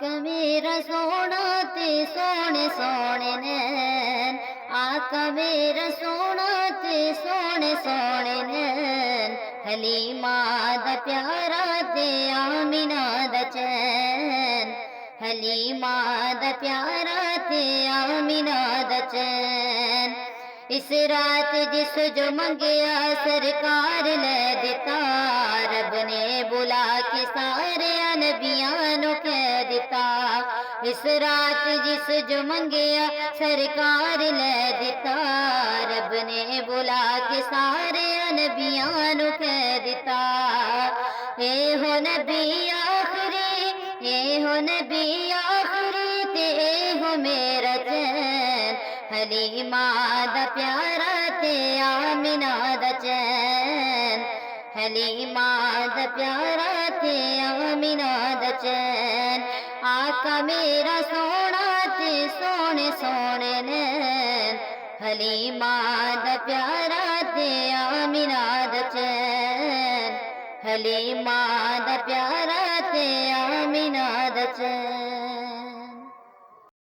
آقا میرا سونا تے سونے سونے نین، آقا میرا سونا تے سونے سونے نین، حلیمہ دا پیارا تے آمینہ دا چین، حلیمہ دا پیارا تے آمینہ دا چین۔ اس رات جس جو منگیا سرکار لے دیتا، رب نے بلا کے سارے نبیاں نو کہہ دیتا۔ اس رات جس جو منگیا سرکار لے دیتا، رب نے بلا کے سارے نبیاں نو کہہ دیتا۔ اے ہو نبی آخری، اے ہو نبی آخری تے اے ہو میرا چین، حلیمہ دا پیارا تے آمینہ دا چین، حلیمہ دا پیارا تے آمینہ دا چین۔ آقا میرا سونا تے سونے سونے نین، حلیمہ دا پیارا تے آمینہ دا چین، حلیمہ دا پیارا تے آمینہ دا چین۔